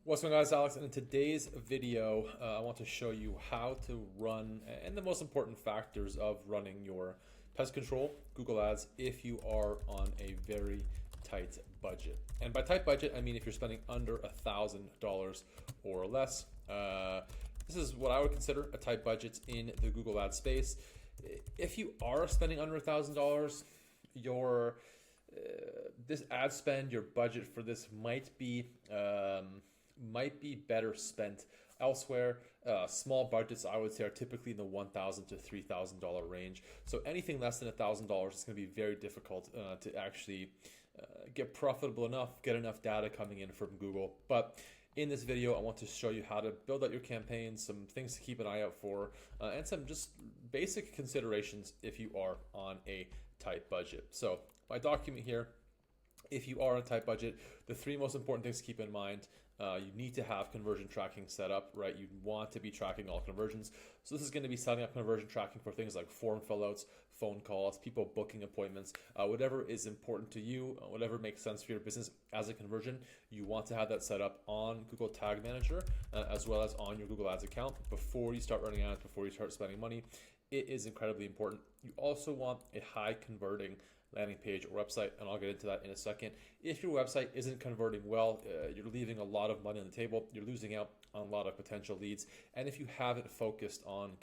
What's going on, guys? Alex, and in today's video, I want to show you how to run and the most important factors of running your pest control Google Ads if you are on a very tight budget. And by tight budget, I mean if you're spending under $1,000 or less. This is what I would consider a tight budget in the Google Ad space. If you are spending under $1,000, your this ad spend, your budget for this might be better spent elsewhere. Small budgets, I would say, are typically in the $1,000 to $3,000 range. So anything less than $1,000 is going to be very difficult to actually get profitable enough, get enough data coming in from Google. But in this video, I want to show you how to build out your campaigns, some things to keep an eye out for, and some just basic considerations if you are on a tight budget. So my document here, if you are on a tight budget, the three most important things to keep in mind. You need to have conversion tracking set up, right? You want to be tracking all conversions. So this is going to be setting up conversion tracking for things like form fillouts, phone calls, people booking appointments, whatever is important to you, whatever makes sense for your business as a conversion. You want to have that set up on Google Tag Manager as well as on your Google Ads account before you start running ads, before you start spending money. It is incredibly important. You also want a high converting landing page or website, and I'll get into that in a second. If your website isn't converting well, you're leaving a lot of money on the table, you're losing out on a lot of potential leads. And if you haven't focused on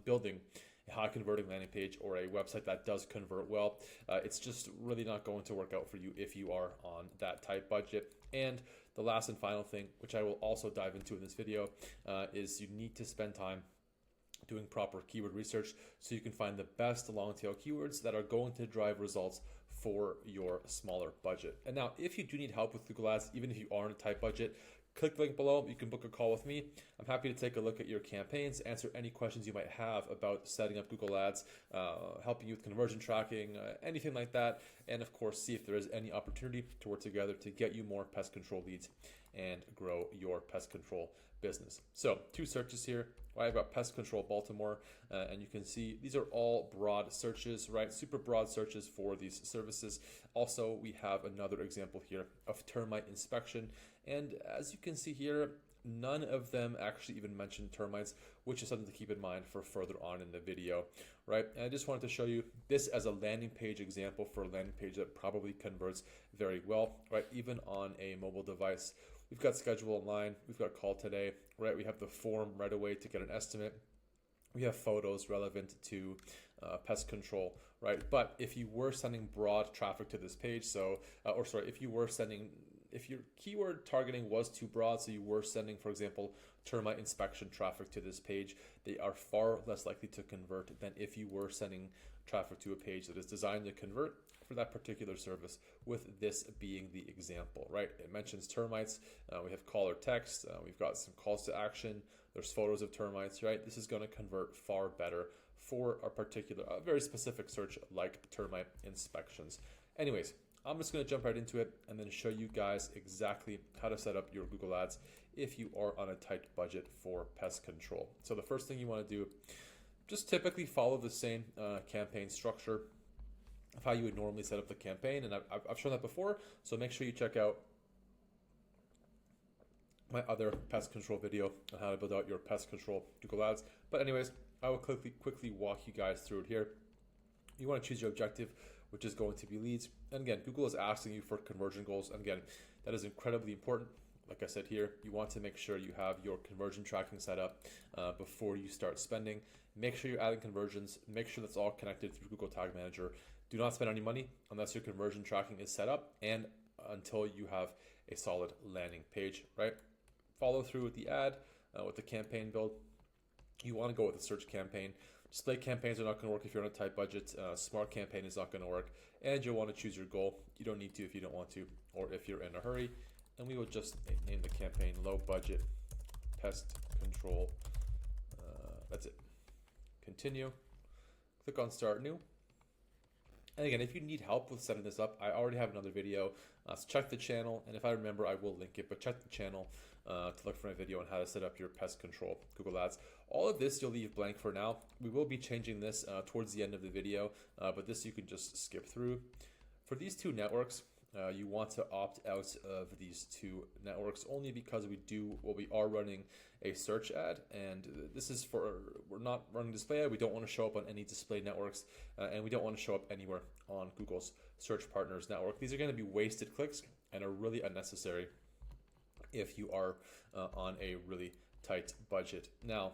building a high converting landing page or a website that does convert well, it's just really not going to work out for you if you are on that tight budget. And the last and final thing, which I will also dive into in this video, is you need to spend time doing proper keyword research so you can find the best long tail keywords that are going to drive results for your smaller budget. And now, if you do need help with Google Ads, even if you are on a tight budget, click the link below. You can book a call with me. I'm happy to take a look at your campaigns, answer any questions you might have about setting up Google Ads, helping you with conversion tracking, anything like that. And of course, see if there is any opportunity to work together to get you more pest control leads and grow your pest control business. So 2 searches here. I've got Pest Control Baltimore, and you can see these are all broad searches, right? Super broad searches for these services. Also, we have another example here of termite inspection. And as you can see here, none of them actually even mention termites, which is something to keep in mind for further on in the video, right? And I just wanted to show you this as a landing page example for a landing page that probably converts very well, right? Even on a mobile device. We've got schedule online, we've got call today, right? We have the form right away to get an estimate. We have photos relevant to pest control, right? But if you were sending broad traffic to this page, if your keyword targeting was too broad, so you were sending, for example, termite inspection traffic to this page, they are far less likely to convert than if you were sending traffic to a page that is designed to convert for that particular service, with this being the example, right? It mentions termites. We have call or text. We've got some calls to action. There's photos of termites, right? This is going to convert far better for a particular, very specific search like termite inspections. Anyways, I'm just going to jump right into it and then show you guys exactly how to set up your Google Ads if you are on a tight budget for pest control. So the first thing you want to do, just typically follow the same campaign structure of how you would normally set up the campaign. And I've shown that before, so make sure you check out my other pest control video on how to build out your pest control Google Ads. But anyways, I will quickly walk you guys through it here. You want to choose your objective, which is going to be leads. And again, Google is asking you for conversion goals. And again, that is incredibly important. Like I said here, you want to make sure you have your conversion tracking set up before you start spending. Make sure you're adding conversions. Make sure that's all connected through Google Tag Manager. Do not spend any money unless your conversion tracking is set up and until you have a solid landing page, right? Follow through with the ad, with the campaign build. You want to go with a search campaign. Display campaigns are not going to work if you're on a tight budget. Smart campaign is not going to work. And you'll want to choose your goal. You don't need to if you don't want to, or if you're in a hurry. And we will just name the campaign low budget pest control. That's it. Continue. Click on start new. And again, if you need help with setting this up, I already have another video. So check the channel, and if I remember, I will link it. But check the channel to look for my video on how to set up your pest control Google Ads. All of this you'll leave blank for now. We will be changing this towards the end of the video, but this you can just skip through. For these 2 networks, you want to opt out of these two networks only because we are running a search ad, and this is we're not running display ad. We don't want to show up on any display networks, and we don't want to show up anywhere on Google's Search Partners network. These are going to be wasted clicks and are really unnecessary if you are on a really tight budget. Now,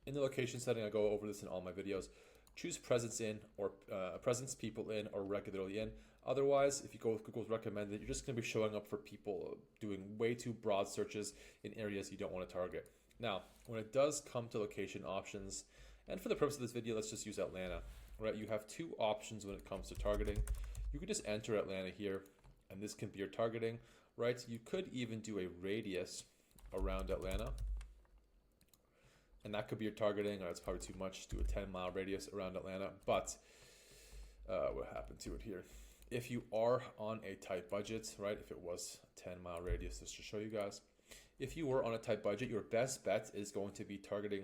in the location setting, I go over this in all my videos. Choose presence in or presence people in or regularly in. Otherwise, if you go with Google's recommended, you're just going to be showing up for people doing way too broad searches in areas you don't want to target. Now, when it does come to location options, and for the purpose of this video, let's just use Atlanta, right? You have two options when it comes to targeting. You could just enter Atlanta here, and this can be your targeting, right? You could even do a radius around Atlanta, and that could be your targeting. It's probably too much to do a 10-mile radius around Atlanta, but what happened to it here? If you are on a tight budget, right? If it was 10-mile radius, just to show you guys, if you were on a tight budget, your best bet is going to be targeting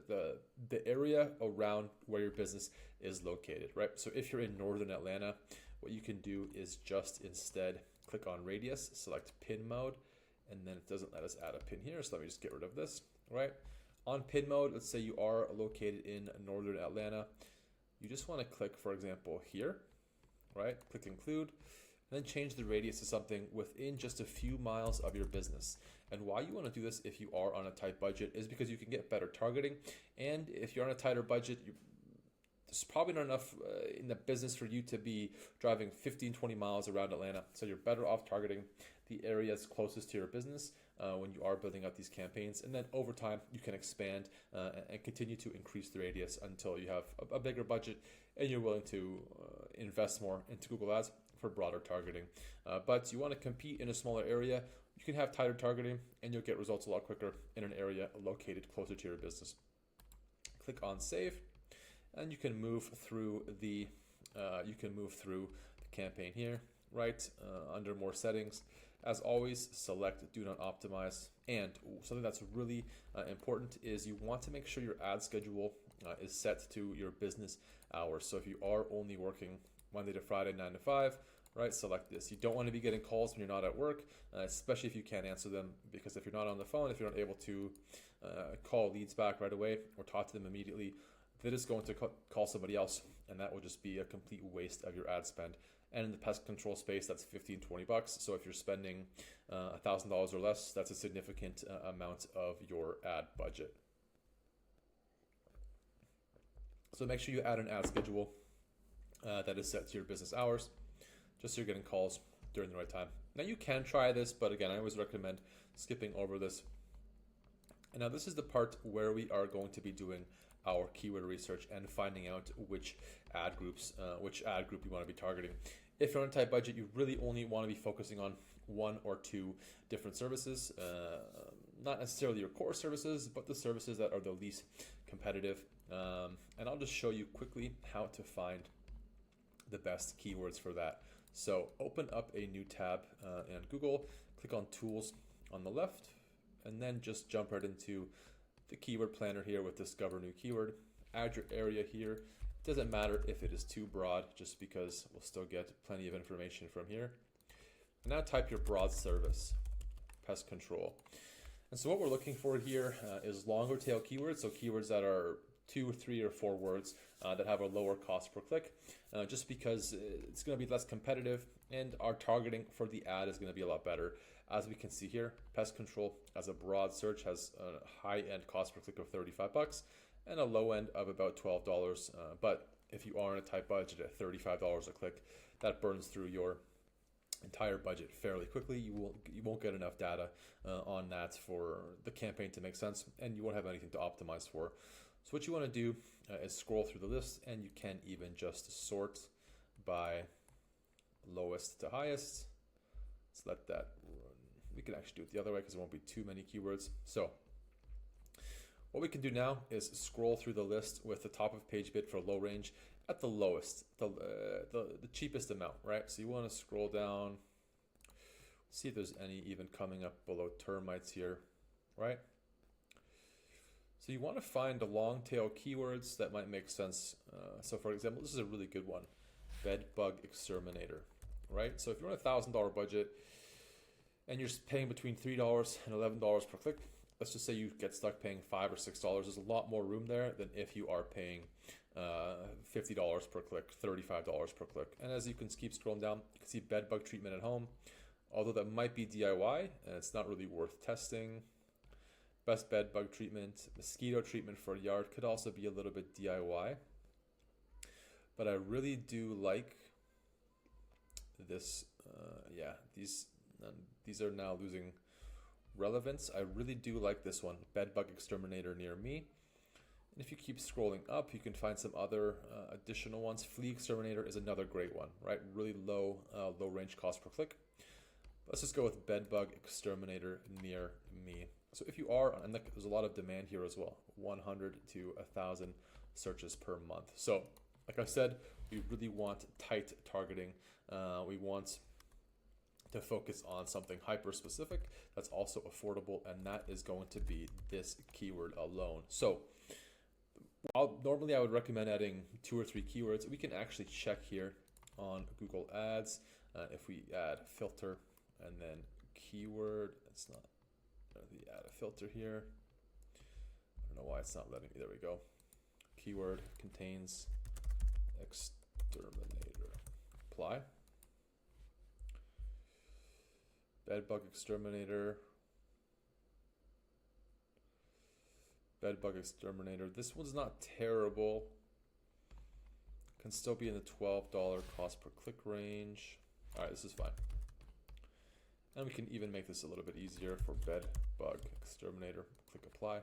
the area around where your business is located, right? So if you're in northern Atlanta, what you can do is just instead click on radius, select pin mode, and then it doesn't let us add a pin here. So let me just get rid of this, right? On pin mode, let's say you are located in northern Atlanta. You just want to click, for example, here, right? Click include, and then change the radius to something within just a few miles of your business. And why you want to do this if you are on a tight budget is because you can get better targeting. And if you're on a tighter budget, there's probably not enough in the business for you to be driving 15-20 miles around Atlanta. So you're better off targeting the areas closest to your business when you are building out these campaigns. And then over time, you can expand and continue to increase the radius until you have a bigger budget and you're willing to invest more into Google Ads for broader targeting. But you want to compete in a smaller area. You can have tighter targeting and you'll get results a lot quicker in an area located closer to your business. Click on save, and you can move through the campaign here, right? Under more settings. As always, select do not optimize. And something that's really important is you want to make sure your ad schedule is set to your business hours. So if you are only working Monday to Friday, 9 to 5, right, select this. You don't want to be getting calls when you're not at work, especially if you can't answer them, because if you're not on the phone, if you're not able to call leads back right away or talk to them immediately, they're just going to call somebody else, and that will just be a complete waste of your ad spend. And in the pest control space, that's $15-20. So if you're spending $1,000 or less, that's a significant amount of your ad budget. So make sure you add an ad schedule that is set to your business hours, just so you're getting calls during the right time. Now you can try this, but again, I always recommend skipping over this. And now this is the part where we are going to be doing our keyword research and finding out which ad group you want to be targeting. If you're on a tight budget, you really only want to be focusing on one or two different services, not necessarily your core services, but the services that are the least competitive. And I'll just show you quickly how to find the best keywords for that. So open up a new tab in Google, click on Tools on the left, and then just jump right into the keyword planner here with Discover New Keyword. Add your area here. It doesn't matter if it is too broad, just because we'll still get plenty of information from here. And now type your broad service, pest control. And so what we're looking for here is longer tail keywords, so keywords that are 2, 3, or 4 words that have a lower cost per click, just because it's going to be less competitive and our targeting for the ad is going to be a lot better. As we can see here, pest control as a broad search has a high-end cost per click of $35 and a low end of about $12. But if you are on a tight budget at $35 a click, that burns through your entire budget fairly quickly. You won't get enough data on that for the campaign to make sense, and you won't have anything to optimize for. So what you want to do is scroll through the list, and you can even just sort by lowest to highest. Let's let that run. We can actually do it the other way because there won't be too many keywords. So what we can do now is scroll through the list with the top of page bid for low range at the lowest, the cheapest amount, right? So you want to scroll down, see if there's any even coming up below termites here, right? So you want to find the long tail keywords that might make sense. So for example, this is a really good one, bed bug exterminator. right? So if you're on $1,000 budget and you're paying between $3 and $11 per click, let's just say you get stuck paying $5 or $6. There's a lot more room there than if you are paying $50 per click, $35 per click. And as you can keep scrolling down, you can see bed bug treatment at home. Although that might be DIY and it's not really worth testing. Best bed bug treatment, mosquito treatment for a yard could also be a little bit DIY. But I really do like this. These are now losing relevance. I really do like this one, bed bug exterminator near me. And if you keep scrolling up, you can find some other additional ones. Flea exterminator is another great one, right? Really low range cost per click. Let's just go with bed bug exterminator near me. So if you are, and there's a lot of demand here as well, 100 to 1,000 searches per month. So like I said, we really want tight targeting. We want to focus on something hyper specific that's also affordable, and that is going to be this keyword alone. So normally I would recommend adding 2 or 3 keywords. We can actually check here on Google Ads if we add filter and then keyword. It's not really add a filter here. I don't know why it's not letting me. There we go. Keyword contains exterminator. Apply. Bed bug exterminator. Bed bug exterminator. This one's not terrible. Can still be in the $12 cost per click range. All right, this is fine. And we can even make this a little bit easier for bed bug exterminator. Click apply.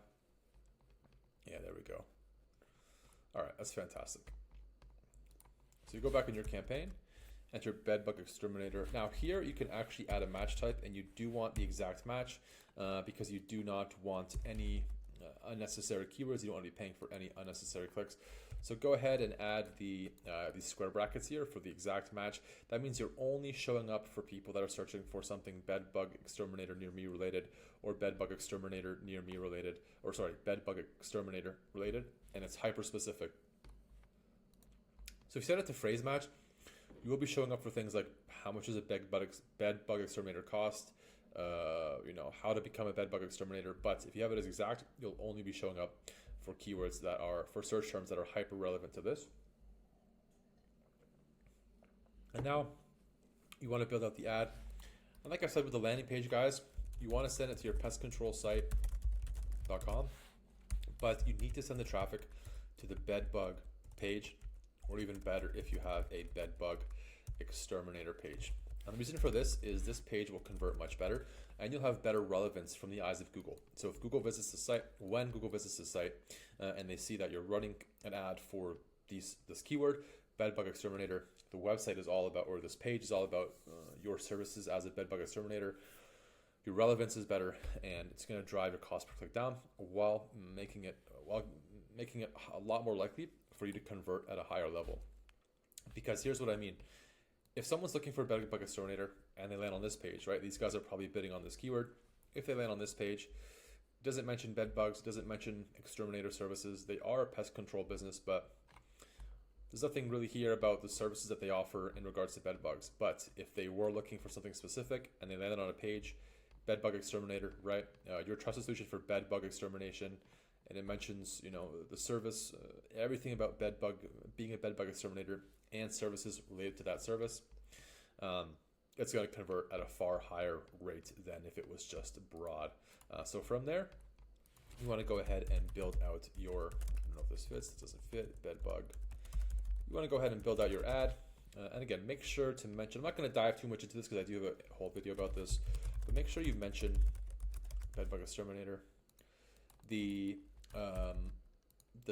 Yeah, there we go. All right, that's fantastic. So you go back in your campaign, enter bed bug exterminator. Now here you can actually add a match type, and you do want the exact match because you do not want any unnecessary keywords. You don't want to be paying for any unnecessary clicks. So go ahead and add these square brackets here for the exact match. That means you're only showing up for people that are searching for something bed bug exterminator near me related, or bed bug exterminator near me related, or sorry, bed bug exterminator related, and it's hyper specific. So if you set it to phrase match, you will be showing up for things like how much does a bed bug exterminator cost, how to become a bed bug exterminator. But if you have it as exact, you'll only be showing up for keywords that are, for search terms that are hyper relevant to this. And now you want to build out the ad. And like I said with the landing page, guys, you want to send it to your pestcontrolsite.com, but you need to send the traffic to the bed bug page, or even better if you have a bed bug exterminator page. And the reason for this is this page will convert much better, and you'll have better relevance from the eyes of Google. So if Google visits the site, when Google visits the site and they see that you're running an ad for this keyword, bed bug exterminator, the website is all about, or this page is all about your services as a bed bug exterminator. Your relevance is better, and it's going to drive your cost per click down while making it a lot more likely for you to convert at a higher level. Because here's what I mean. If someone's looking for a bed bug exterminator and they land on this page, right? These guys are probably bidding on this keyword. If they land on this page, it doesn't mention bed bugs, doesn't mention exterminator services. They are a pest control business, but there's nothing really here about the services that they offer in regards to bed bugs. But if they were looking for something specific and they landed on a page, bed bug exterminator, right? Your trusted solution for bed bug extermination, and it mentions, the service, everything about bed bug, being a bed bug exterminator and services related to that service. It's going to convert at a far higher rate than if it was just broad. So from there, you want to go ahead and build out your, I don't know if this fits, it doesn't fit, bed bug. You want to go ahead and build out your ad. And again, make sure to mention, I'm not going to dive too much into this because I do have a whole video about this, but make sure you mention bed bug exterminator, the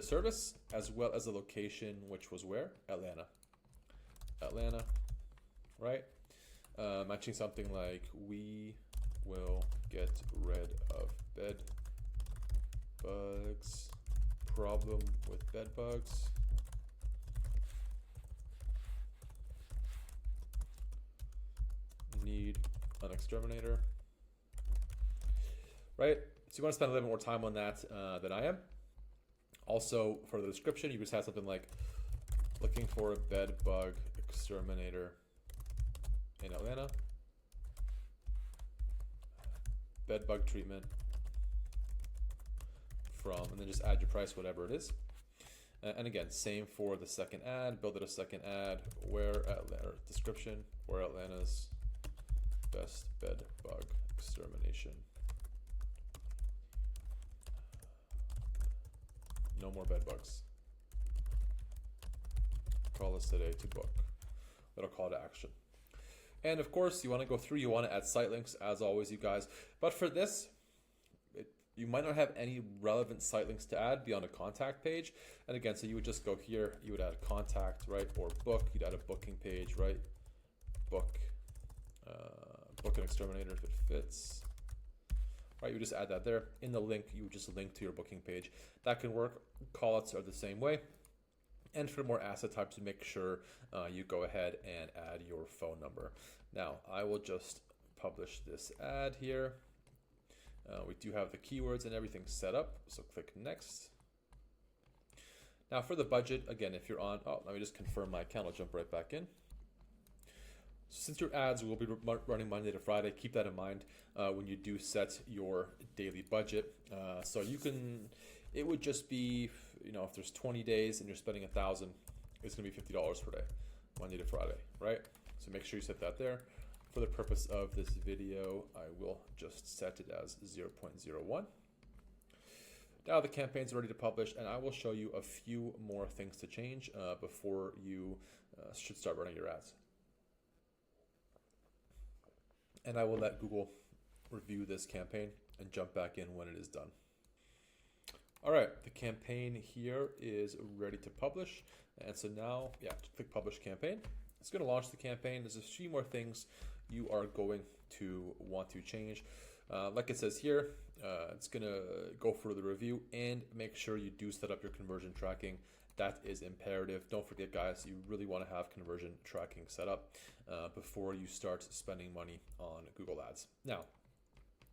service, as well as the location, which was where? Atlanta, right? Matching something like, we will get rid of bed bugs, problem with bed bugs. Need an exterminator, right? So you want to spend a little bit more time on that than I am. Also, for the description, you just have something like looking for a bed bug exterminator in Atlanta, bed bug treatment from, and then just add your price, whatever it is. And again, same for the second ad, build it a second ad, where Atlanta, description, where Atlanta's best bed bug extermination. No more bed bugs. Call us today to book. Little call to action. And of course, you want to go through, you want to add site links, as always, you guys. But for this, you might not have any relevant site links to add beyond a contact page. And again, so you would just go here, you would add a contact, right? Or book, you'd add a booking page, right? Book, book an exterminator if it fits. Right, you would just add that there. In the link, you would just link to your booking page. That can work. Callouts are the same way. And for more asset types, make sure you go ahead and add your phone number. Now, I will just publish this ad here. We do have the keywords and everything set up, so click next. Now for the budget, again, if you're on, let me just confirm my account, I'll jump right back in. Since your ads will be running Monday to Friday, keep that in mind when you do set your daily budget. So you can, it would just be, if there's 20 days and you're spending $1,000, it's gonna be $50 per day, Monday to Friday, right? So make sure you set that there. For the purpose of this video, I will just set it as 0.01. Now the campaign's ready to publish, and I will show you a few more things to change before you should start running your ads. And I will let Google review this campaign and jump back in when it is done. All right, the campaign here is ready to publish. And so now, click publish campaign. It's gonna launch the campaign. There's a few more things you are going to want to change. Like it says here, it's gonna go for the review and make sure you do set up your conversion tracking. That is imperative. Don't forget, guys, you really want to have conversion tracking set up before you start spending money on Google Ads. Now,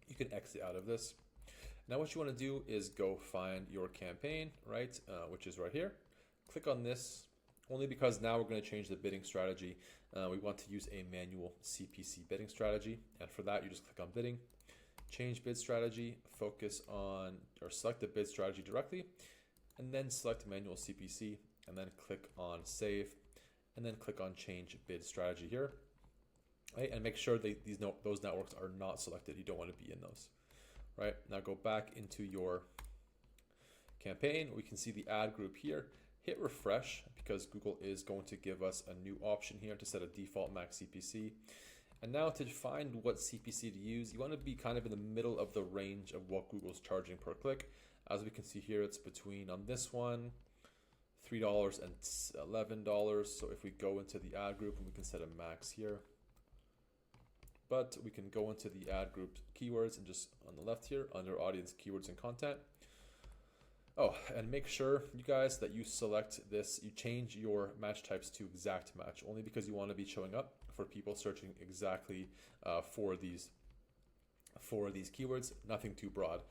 you can exit out of this. Now what you want to do is go find your campaign, right? Which is right here. Click on this, only because now we're going to change the bidding strategy. We want to use a manual CPC bidding strategy. And for that, you just click on bidding, change bid strategy, focus on, or select the bid strategy directly, and then select manual CPC, and then click on save, and then click on change bid strategy here. Right? And make sure that those networks are not selected. You don't want to be in those. Right? Now go back into your campaign. We can see the ad group here. Hit refresh because Google is going to give us a new option here to set a default max CPC. And now to find what CPC to use, you want to be kind of in the middle of the range of what Google's charging per click. As we can see here, it's between, on this one, $3 and $11. So if we go into the ad group, and we can set a max here. But we can go into the ad group keywords and just on the left here, under audience keywords and content. Oh, and make sure, you guys, that you select this, you change your match types to exact match, only because you want to be showing up for people searching exactly for these keywords, nothing too broad.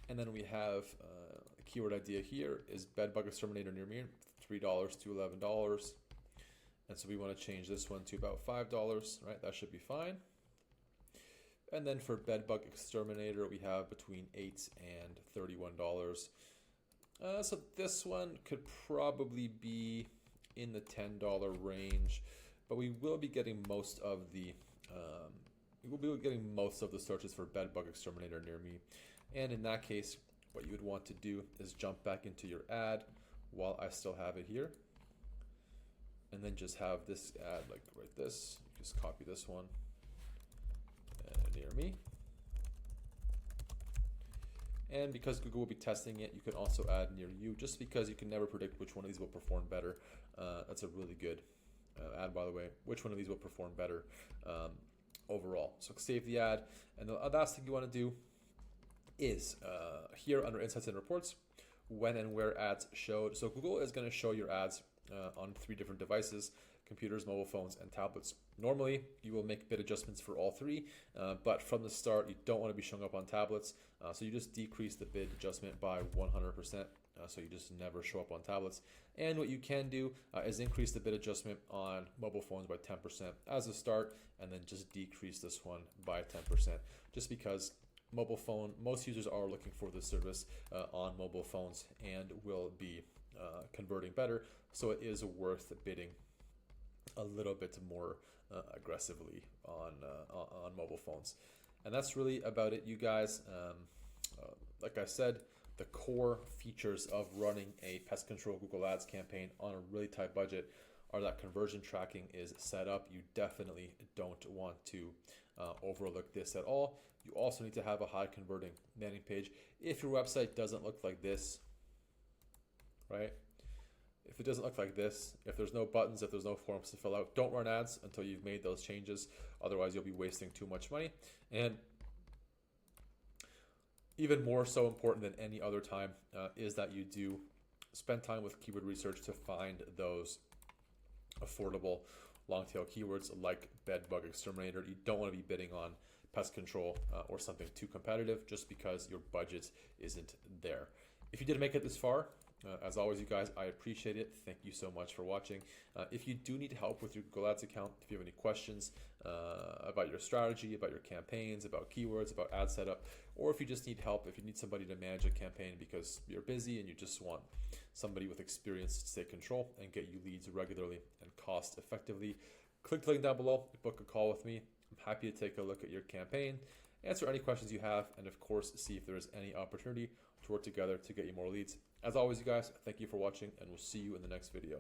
And then we have a keyword idea here is bed bug exterminator near me, $3 to $11. And so we want to change this one to about $5, right? That should be fine. And then for bed bug exterminator, we have between $8 and $31. So this one could probably be in the $10 range, but we will be getting most of the searches for bed bug exterminator near me. And in that case, what you would want to do is jump back into your ad while I still have it here, and then just have this ad like right this. Just copy this one near me. And because Google will be testing it, you can also add near you, just because you can never predict which one of these will perform better. That's a really good ad, by the way. Which one of these will perform better overall. So save the ad. And the last thing you want to do is here under Insights and Reports, when and where ads showed. So Google is going to show your ads on 3 different devices. It computers, mobile phones, and tablets. Normally, you will make bid adjustments for all three, but from the start, you don't want to be showing up on tablets, so you just decrease the bid adjustment by 100%. So you just never show up on tablets. And what you can do is increase the bid adjustment on mobile phones by 10% as a start, and then just decrease this one by 10%, just because most users are looking for this service on mobile phones and will be converting better. So it is worth bidding a little bit more aggressively on mobile phones. And that's really about it, you guys. Like I said, the core features of running a pest control Google Ads campaign on a really tight budget are that conversion tracking is set up. You definitely don't want to overlook this at all. You also need to have a high converting landing page. If your website doesn't look like this, right? If it doesn't look like this, if there's no buttons, if there's no forms to fill out, don't run ads until you've made those changes. Otherwise, you'll be wasting too much money. And even more so important than any other time is that you do spend time with keyword research to find those affordable long tail keywords like bed bug exterminator. You don't want to be bidding on pest control or something too competitive just because your budget isn't there. If you did make it this far, as always, you guys, I appreciate it. Thank you so much for watching. If you do need help with your Google Ads account, if you have any questions about your strategy, about your campaigns, about keywords, about ad setup, or if you just need help, if you need somebody to manage a campaign because you're busy and you just want somebody with experience to take control and get you leads regularly and cost effectively, click the link down below, book a call with me. I'm happy to take a look at your campaign, answer any questions you have, and of course, see if there is any opportunity to work together to get you more leads. As always, you guys, thank you for watching, and we'll see you in the next video.